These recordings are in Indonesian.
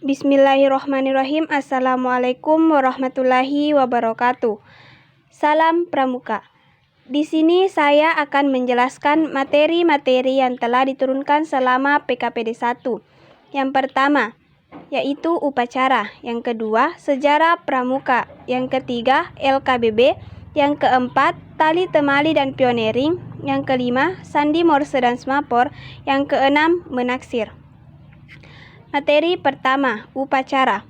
Bismillahirrohmanirrohim. Assalamualaikum warahmatullahi wabarakatuh. Salam Pramuka. Di sini saya akan menjelaskan materi-materi yang telah diturunkan selama PKPD 1. Yang pertama, yaitu upacara. Yang kedua, sejarah Pramuka. Yang ketiga, LKBB. Yang keempat, tali temali dan pioneering. Yang kelima, sandi morse dan semapor. Yang keenam, menaksir. Materi pertama, upacara.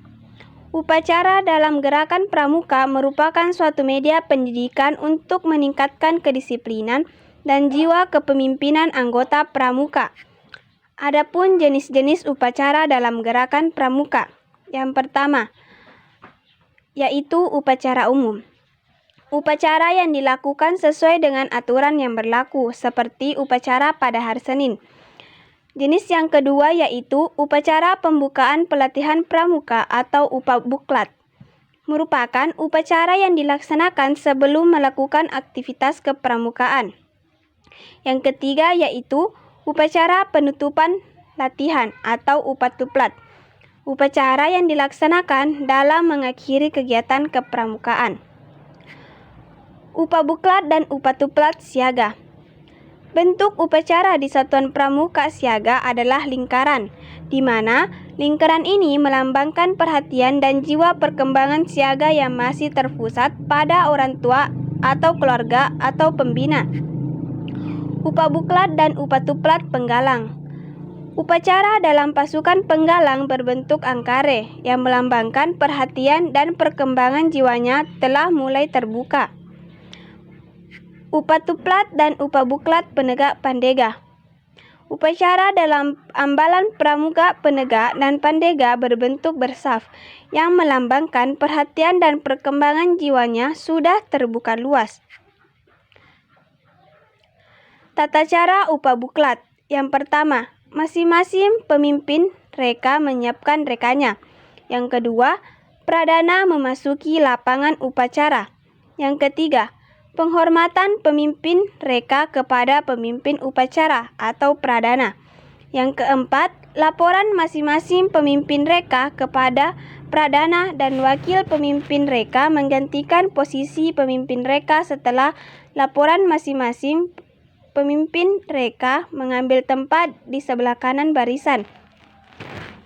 Upacara dalam gerakan pramuka merupakan suatu media pendidikan untuk meningkatkan kedisiplinan dan jiwa kepemimpinan anggota pramuka. Adapun jenis-jenis upacara dalam gerakan pramuka. Yang pertama, yaitu upacara umum. Upacara yang dilakukan sesuai dengan aturan yang berlaku, seperti upacara pada hari Senin. Jenis yang kedua yaitu upacara pembukaan pelatihan pramuka atau upabuklat. Merupakan upacara yang dilaksanakan sebelum melakukan aktivitas kepramukaan. Yang ketiga yaitu upacara penutupan latihan atau upatuplat. Upacara yang dilaksanakan dalam mengakhiri kegiatan kepramukaan. Upabuklat dan upatuplat siaga. Bentuk upacara di Satuan Pramuka Siaga adalah lingkaran, di mana lingkaran ini melambangkan perhatian dan jiwa perkembangan siaga yang masih terpusat pada orang tua atau keluarga atau pembina. Upabuklat dan upatuplat penggalang. Upacara dalam pasukan penggalang berbentuk angkare yang melambangkan perhatian dan perkembangan jiwanya telah mulai terbuka. Upatuplat dan upabuklat penegak pandega. Upacara dalam ambalan pramuka penegak dan pandega berbentuk bersaf yang melambangkan perhatian dan perkembangan jiwanya sudah terbuka luas. Tata cara upabuklat. Yang pertama, masing-masing pemimpin reka menyiapkan rekanya. Yang kedua, pradana memasuki lapangan upacara. Yang ketiga, penghormatan pemimpin reka kepada pemimpin upacara atau pradana. Yang keempat, laporan masing-masing pemimpin reka kepada pradana dan wakil pemimpin reka menggantikan posisi pemimpin reka setelah laporan masing-masing pemimpin reka mengambil tempat di sebelah kanan barisan.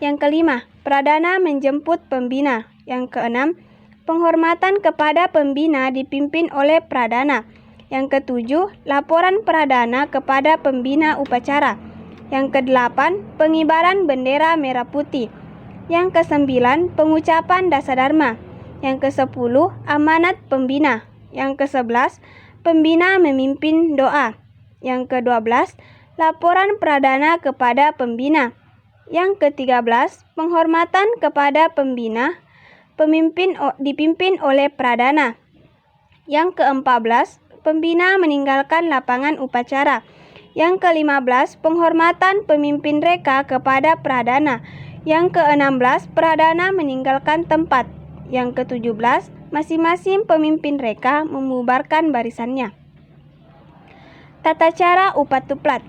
Yang kelima, pradana menjemput pembina. Yang keenam, penghormatan kepada pembina dipimpin oleh pradana. Yang ketujuh, laporan pradana kepada pembina upacara. Yang kedelapan, pengibaran bendera merah putih. Yang kesembilan, pengucapan dasadharma. Yang kesepuluh, amanat pembina. Yang kesebelas, pembina memimpin doa. Yang kedua belas, laporan pradana kepada pembina. Yang ke-13, penghormatan kepada pembina dipimpin oleh pradana. Yang ke-14, pembina meninggalkan lapangan upacara. Yang ke-15, penghormatan pemimpin reka kepada pradana. Yang ke-16, pradana meninggalkan tempat. Yang ke-17, masing-masing pemimpin reka membubarkan barisannya. Tata cara upatuplat.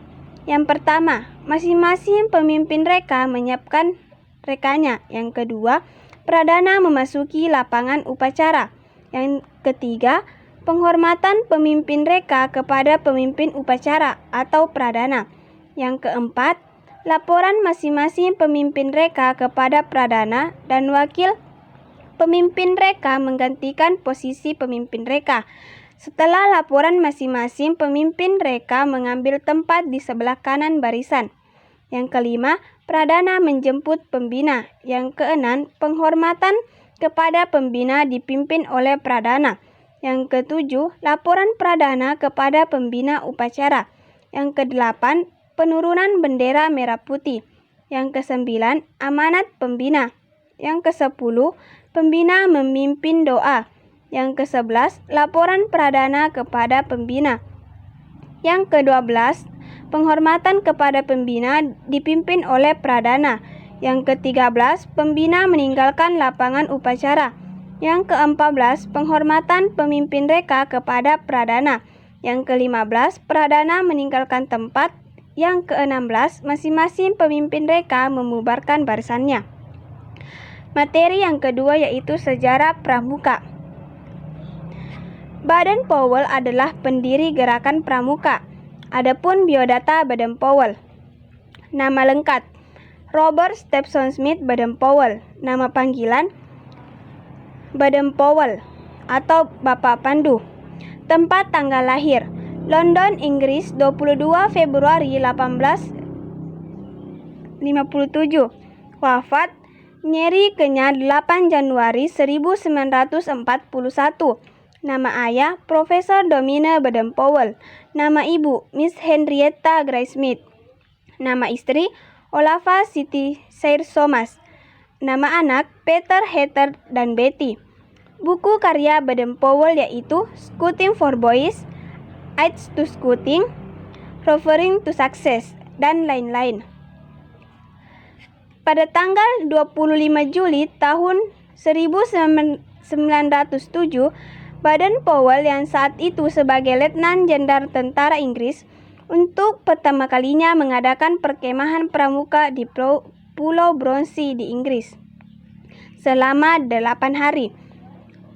Yang pertama, masing-masing pemimpin reka menyiapkan rekanya. Yang kedua, pradana memasuki lapangan upacara. Yang ketiga, penghormatan pemimpin reka kepada pemimpin upacara atau pradana. Yang keempat, laporan masing-masing pemimpin reka kepada pradana dan wakil pemimpin reka menggantikan posisi pemimpin reka. Setelah laporan masing-masing pemimpin reka mengambil tempat di sebelah kanan barisan. Yang kelima, pradana menjemput pembina. Yang keenam, penghormatan kepada pembina dipimpin oleh pradana. Yang ketujuh, laporan pradana kepada pembina upacara. Yang kedelapan, penurunan bendera merah putih. Yang kesembilan, amanat pembina. Yang kesepuluh, pembina memimpin doa. Yang ke-11, laporan pradana kepada pembina. Yang ke-12, penghormatan kepada pembina dipimpin oleh pradana. Yang ke-13, pembina meninggalkan lapangan upacara. Yang ke-14, penghormatan pemimpin reka kepada pradana. Yang ke-15, pradana meninggalkan tempat. Yang ke-16, masing-masing pemimpin reka membubarkan barisannya. Materi yang kedua yaitu sejarah pramuka. Baden-Powell adalah pendiri gerakan pramuka. Adapun biodata Baden-Powell. Nama lengkap: Robert Stephen Smith Baden-Powell. Nama panggilan Baden-Powell atau Bapak Pandu. Tempat tanggal lahir: London, Inggris, 22 Februari 1857. Wafat Nyeri Kenya 8 Januari 1941. Nama ayah Profesor Domina Baden-Powell. Nama ibu Miss Henrietta Gray-Smith. Nama istri Olava Siti Sayre-Somas. Nama anak Peter, Heather, dan Betty. Buku karya Baden-Powell yaitu Scouting for Boys, Aids to Scouting, Referring to Success, dan lain-lain. Pada tanggal 25 Juli tahun 1907, Baden-Powell yang saat itu sebagai Letnan Jenderal Tentara Inggris untuk pertama kalinya mengadakan perkemahan pramuka di Pulau Bronsey di Inggris selama 8 hari.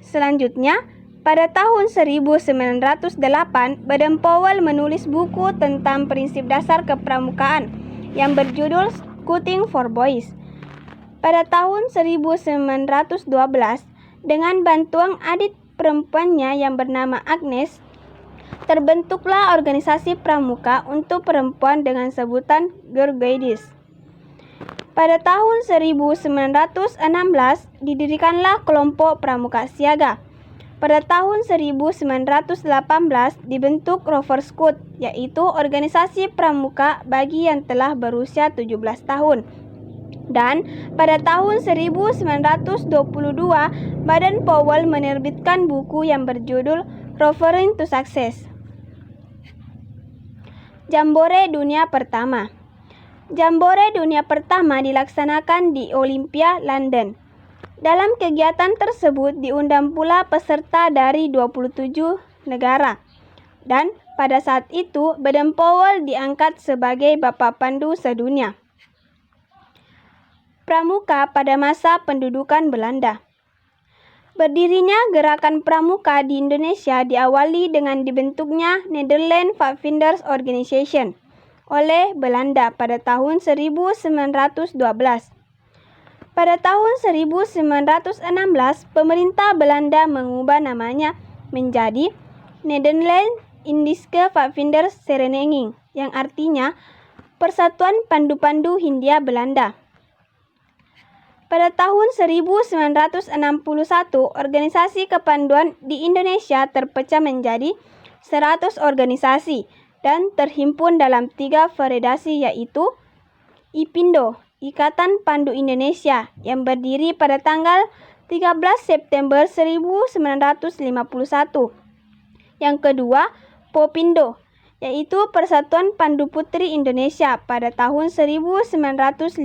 Selanjutnya, pada tahun 1908, Baden-Powell menulis buku tentang prinsip dasar kepramukaan yang berjudul Scouting for Boys. Pada tahun 1912, dengan bantuan adik perempuannya yang bernama Agnes, terbentuklah organisasi pramuka untuk perempuan dengan sebutan Girl Guides. Pada tahun 1916 didirikanlah kelompok pramuka siaga. Pada tahun 1918 dibentuk Rover Scout, yaitu organisasi pramuka bagi yang telah berusia 17 tahun. Dan pada tahun 1922 Baden-Powell menerbitkan buku yang berjudul Referring to Success. Jambore Dunia Pertama. Jambore Dunia Pertama dilaksanakan di Olympia, London. Dalam kegiatan tersebut diundang pula peserta dari 27 negara. Dan pada saat itu Baden-Powell diangkat sebagai Bapak Pandu sedunia pramuka pada masa pendudukan Belanda. Berdirinya gerakan pramuka di Indonesia diawali dengan dibentuknya Netherlands Pathfinders Organization oleh Belanda pada tahun 1912. Pada tahun 1916, pemerintah Belanda mengubah namanya menjadi Nederland Indische Pathfinders Vereniging, yang artinya Persatuan Pandu-Pandu Hindia Belanda. Pada tahun 1961, organisasi kepanduan di Indonesia terpecah menjadi 100 organisasi dan terhimpun dalam 3 federasi, yaitu IPINDO, Ikatan Pandu Indonesia, yang berdiri pada tanggal 13 September 1951. Yang kedua, POPINDO, yaitu Persatuan Pandu Putri Indonesia pada tahun 1954.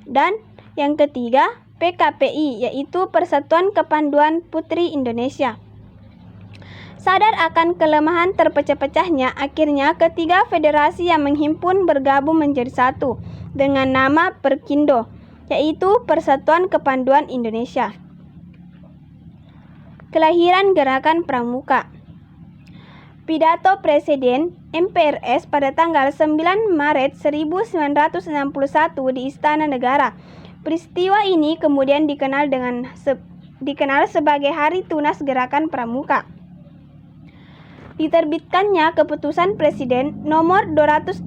Dan yang ketiga, PKPI, yaitu Persatuan Kepanduan Putri Indonesia. Sadar akan kelemahan terpecah-pecahnya, akhirnya ketiga federasi yang menghimpun bergabung menjadi satu dengan nama Perkindo, yaitu Persatuan Kepanduan Indonesia. Kelahiran Gerakan Pramuka. Pidato Presiden MPRS pada tanggal 9 Maret 1961 di Istana Negara. Peristiwa ini kemudian dikenal sebagai Hari Tunas Gerakan Pramuka. Diterbitkannya Keputusan Presiden Nomor 238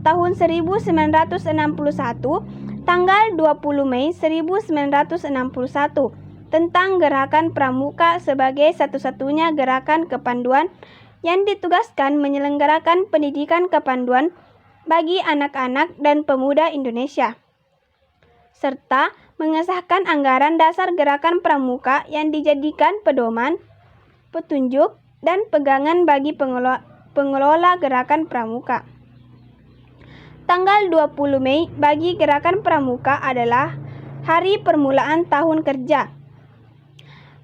Tahun 1961 tanggal 20 Mei 1961 tentang Gerakan Pramuka sebagai satu-satunya gerakan kepanduan yang ditugaskan menyelenggarakan pendidikan kepanduan bagi anak-anak dan pemuda Indonesia, serta mengesahkan anggaran dasar gerakan pramuka yang dijadikan pedoman, petunjuk, dan pegangan bagi pengelola gerakan pramuka. Tanggal 20 Mei bagi gerakan pramuka adalah hari permulaan tahun kerja.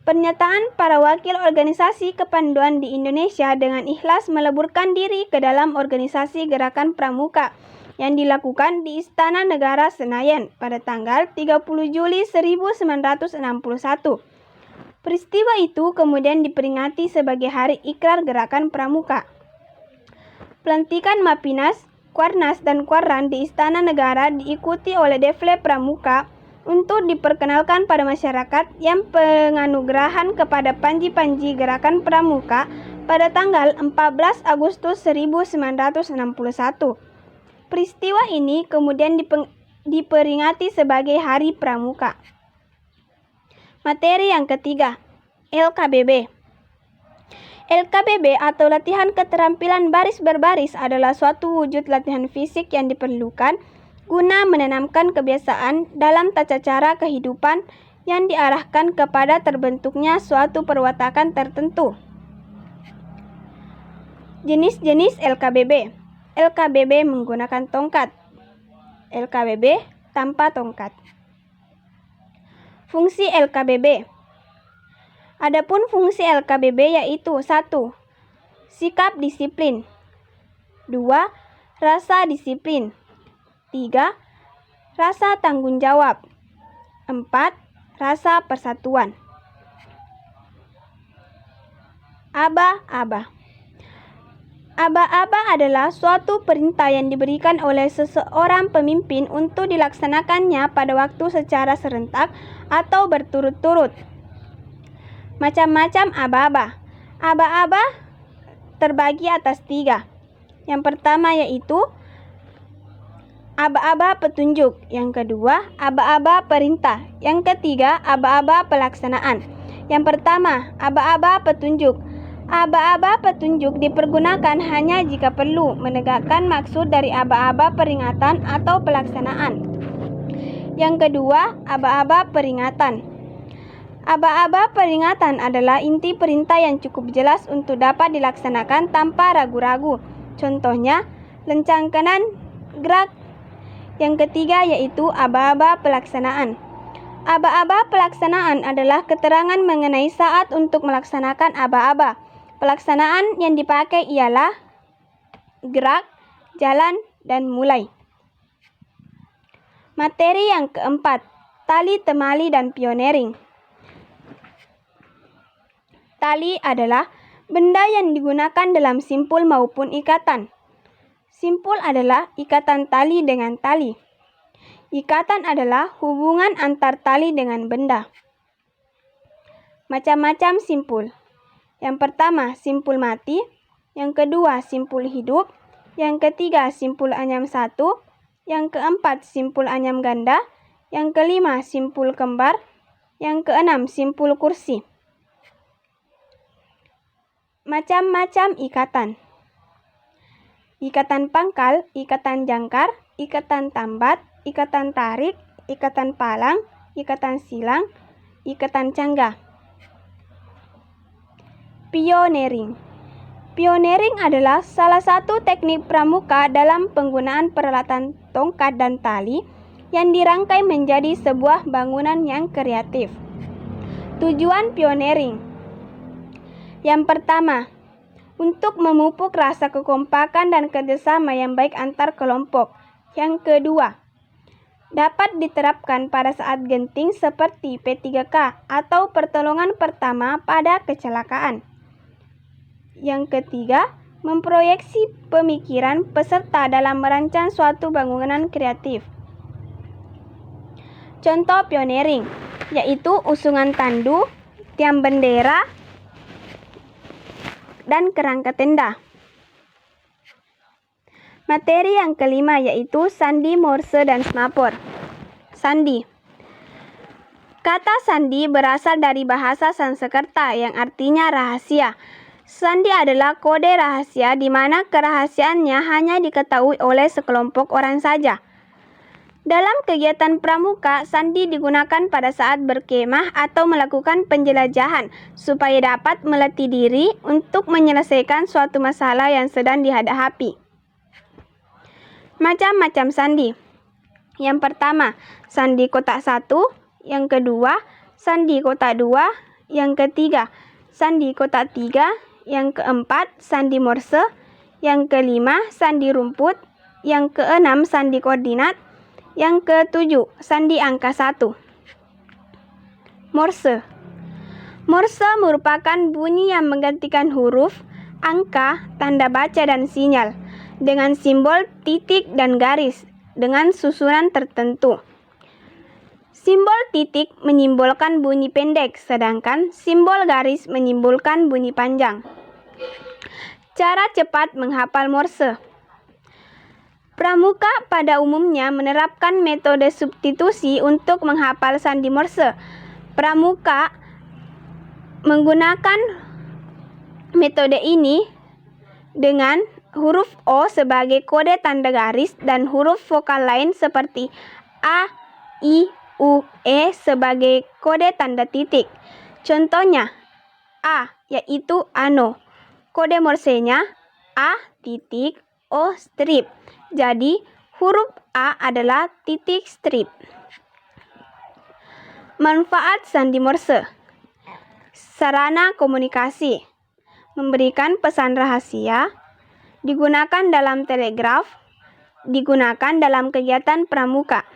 Pernyataan para wakil organisasi kepanduan di Indonesia dengan ikhlas meleburkan diri ke dalam organisasi gerakan pramuka yang dilakukan di Istana Negara Senayan pada tanggal 30 Juli 1961. Peristiwa itu kemudian diperingati sebagai Hari Ikrar Gerakan Pramuka. Pelantikan Mapinas, Kuarnas, dan Kuarran di Istana Negara diikuti oleh defile pramuka untuk diperkenalkan pada masyarakat yang penganugerahan kepada panji-panji Gerakan Pramuka pada tanggal 14 Agustus 1961. Peristiwa ini kemudian diperingati sebagai Hari Pramuka. Materi yang ketiga, LKBB. LKBB atau latihan keterampilan baris berbaris adalah suatu wujud latihan fisik yang diperlukan guna menanamkan kebiasaan dalam tata cara kehidupan yang diarahkan kepada terbentuknya suatu perwatakan tertentu. Jenis-jenis LKBB. LKBB menggunakan tongkat. LKBB tanpa tongkat. Fungsi LKBB. Adapun fungsi LKBB yaitu 1. Sikap disiplin. 2. Rasa disiplin. 3. Rasa tanggung jawab. 4. Rasa persatuan. Aba-aba. Aba-aba adalah suatu perintah yang diberikan oleh seseorang pemimpin untuk dilaksanakannya pada waktu secara serentak atau berturut-turut. Macam-macam aba-aba. Aba-aba terbagi atas 3. Yang pertama yaitu aba-aba petunjuk. Yang kedua, aba-aba perintah. Yang ketiga, aba-aba pelaksanaan. Yang pertama, aba-aba petunjuk. Aba-aba petunjuk dipergunakan hanya jika perlu menegakkan maksud dari aba-aba peringatan atau pelaksanaan. Yang kedua, aba-aba peringatan. Aba-aba peringatan adalah inti perintah yang cukup jelas untuk dapat dilaksanakan tanpa ragu-ragu. Contohnya, lencang kanan, gerak. Yang ketiga yaitu aba-aba pelaksanaan. Aba-aba pelaksanaan adalah keterangan mengenai saat untuk melaksanakan aba-aba. Pelaksanaan yang dipakai ialah gerak, jalan, dan mulai. Materi yang keempat, tali temali dan pioneering. Tali adalah benda yang digunakan dalam simpul maupun ikatan. Simpul adalah ikatan tali dengan tali. Ikatan adalah hubungan antar tali dengan benda. Macam-macam simpul. Yang pertama, simpul mati. Yang kedua, simpul hidup. Yang ketiga, simpul anyam satu. Yang keempat, simpul anyam ganda. Yang kelima, simpul kembar. Yang keenam, simpul kursi. Macam-macam ikatan. Ikatan pangkal, ikatan jangkar, ikatan tambat, ikatan tarik, ikatan palang, ikatan silang, ikatan cangga. Pioneering. Pioneering adalah salah satu teknik pramuka dalam penggunaan peralatan tongkat dan tali yang dirangkai menjadi sebuah bangunan yang kreatif. Tujuan pioneering. Yang pertama, untuk memupuk rasa kekompakan dan kerjasama yang baik antar kelompok. Yang kedua, dapat diterapkan pada saat genting seperti P3K atau pertolongan pertama pada kecelakaan. Yang ketiga, memproyeksi pemikiran peserta dalam merancang suatu bangunan kreatif. Contoh pioneering, yaitu usungan tandu, tiang bendera, dan kerangka tenda. Materi yang kelima yaitu sandi, morse, dan semapur. Sandi. Kata sandi berasal dari bahasa Sanskerta yang artinya rahasia. Sandi adalah kode rahasia di mana kerahasiaannya hanya diketahui oleh sekelompok orang saja. Dalam kegiatan pramuka, sandi digunakan pada saat berkemah atau melakukan penjelajahan supaya dapat melatih diri untuk menyelesaikan suatu masalah yang sedang dihadapi. Macam-macam sandi. Yang pertama, sandi kotak 1. Yang kedua, sandi kotak 2. Yang ketiga, sandi kotak 3. Yang keempat, sandi morse. Yang kelima, sandi rumput. Yang keenam, sandi koordinat. Yang ketujuh, sandi angka 1. Morse. Morse merupakan bunyi yang menggantikan huruf, angka, tanda baca dan sinyal dengan simbol titik dan garis dengan susunan tertentu. Simbol titik menyimbolkan bunyi pendek, sedangkan simbol garis menyimbolkan bunyi panjang. Cara cepat menghafal Morse. Pramuka pada umumnya menerapkan metode substitusi untuk menghafal sandi Morse. Pramuka menggunakan metode ini dengan huruf O sebagai kode tanda garis dan huruf vokal lain seperti A, I, U, E sebagai kode tanda titik. Contohnya, A yaitu ano. Kode Morsenya A titik O strip. Jadi, huruf A adalah titik strip. Manfaat sandi Morse. Sarana komunikasi. Memberikan pesan rahasia. Digunakan dalam telegraf. Digunakan dalam kegiatan pramuka.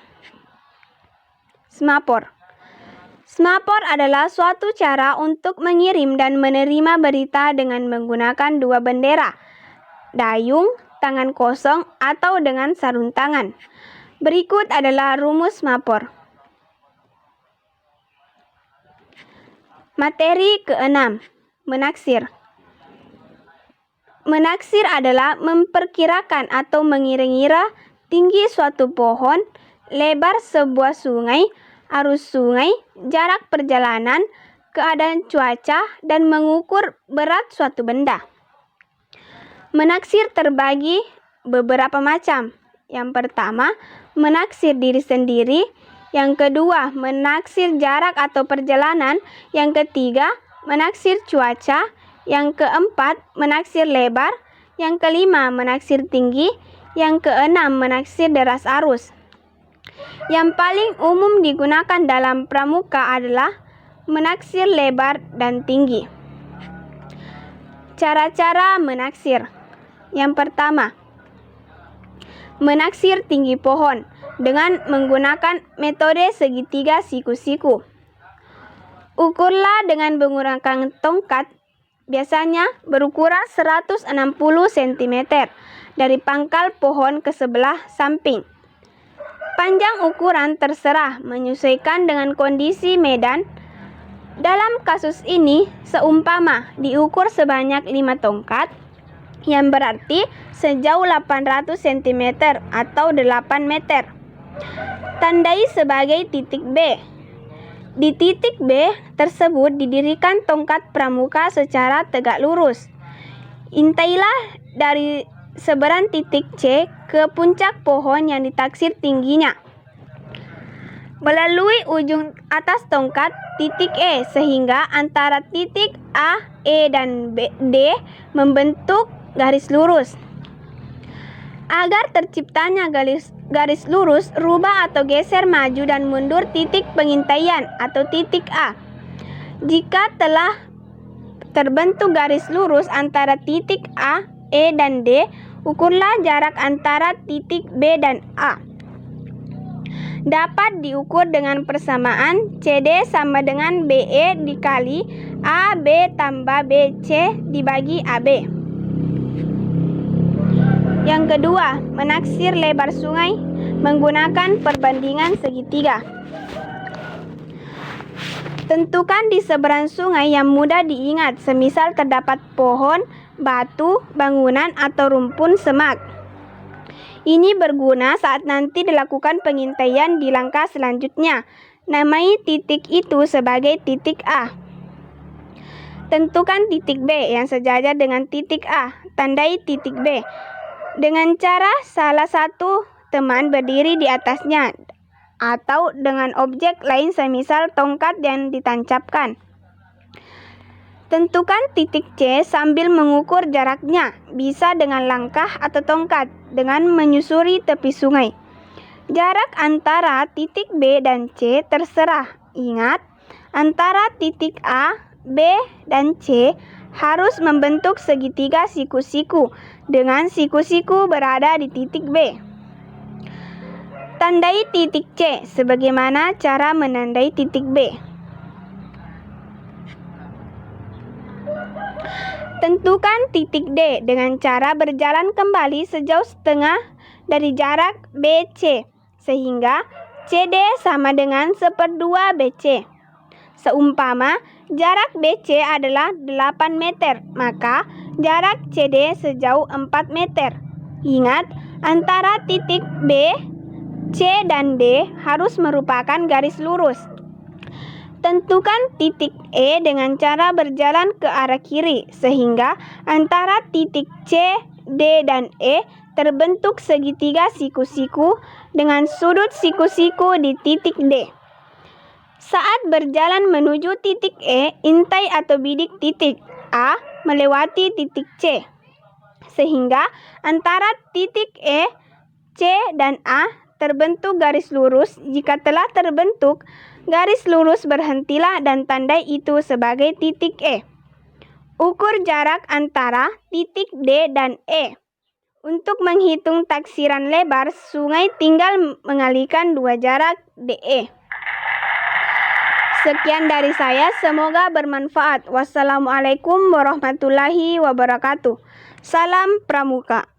Semapor. Semapor adalah suatu cara untuk mengirim dan menerima berita dengan menggunakan dua bendera, dayung, tangan kosong, atau dengan sarung tangan. Berikut adalah rumus semapor. Materi keenam, menaksir. Menaksir adalah memperkirakan atau mengira-ngira tinggi suatu pohon, lebar sebuah sungai, arus sungai, jarak perjalanan, keadaan cuaca, dan mengukur berat suatu benda. Menaksir terbagi beberapa macam. Yang pertama, menaksir diri sendiri. Yang kedua, menaksir jarak atau perjalanan. Yang ketiga, menaksir cuaca. Yang keempat, menaksir lebar. Yang kelima, menaksir tinggi. Yang keenam, menaksir deras arus. Yang paling umum digunakan dalam pramuka adalah menaksir lebar dan tinggi. Cara-cara menaksir. Yang pertama, menaksir tinggi pohon dengan menggunakan metode segitiga siku-siku. Ukurlah dengan menggunakan tongkat, biasanya berukuran 160 cm dari pangkal pohon ke sebelah samping. Panjang ukuran terserah menyesuaikan dengan kondisi medan. Dalam kasus ini, seumpama diukur sebanyak 5 tongkat, yang berarti sejauh 800 cm atau 8 meter. Tandai sebagai titik B. Di titik B tersebut didirikan tongkat pramuka secara tegak lurus. Intailah dari seberang titik C ke puncak pohon yang ditaksir tingginya melalui ujung atas tongkat titik E, sehingga antara titik A, E, dan D membentuk garis lurus. Agar terciptanya garis lurus, rubah atau geser maju dan mundur titik pengintaian atau titik A. Jika telah terbentuk garis lurus antara titik A, E, dan D, ukurlah jarak antara titik B dan A. Dapat diukur dengan persamaan CD sama dengan BE dikali AB tambah BC dibagi AB. Yang kedua, menaksir lebar sungai menggunakan perbandingan segitiga. Tentukan di seberang sungai yang mudah diingat, semisal terdapat pohon, batu, bangunan, atau rumpun semak. Ini berguna saat nanti dilakukan pengintaian di langkah selanjutnya. Namai titik itu sebagai titik A. Tentukan titik B yang sejajar dengan titik A. Tandai titik B dengan cara salah satu teman berdiri di atasnya atau dengan objek lain semisal tongkat yang ditancapkan. Tentukan titik C sambil mengukur jaraknya, bisa dengan langkah atau tongkat, dengan menyusuri tepi sungai. Jarak antara titik B dan C terserah. Ingat, antara titik A, B, dan C harus membentuk segitiga siku-siku dengan siku-siku berada di titik B. Tandai titik C. Sebagaimana cara menandai titik B? Tentukan titik D dengan cara berjalan kembali sejauh setengah dari jarak BC, sehingga CD sama dengan 1/2 BC. Seumpama jarak BC adalah 8 meter, maka jarak CD sejauh 4 meter. Ingat, antara titik B, C, dan D harus merupakan garis lurus. Tentukan titik E dengan cara berjalan ke arah kiri, sehingga antara titik C, D, dan E terbentuk segitiga siku-siku dengan sudut siku-siku di titik D. Saat berjalan menuju titik E, intai atau bidik titik A melewati titik C, sehingga antara titik E, C, dan A terbentuk garis lurus. Jika telah terbentuk garis lurus, berhentilah dan tandai itu sebagai titik E. Ukur jarak antara titik D dan E. Untuk menghitung taksiran lebar, sungai tinggal mengalihkan 2 jarak DE. Sekian dari saya, semoga bermanfaat. Wassalamualaikum warahmatullahi wabarakatuh. Salam Pramuka.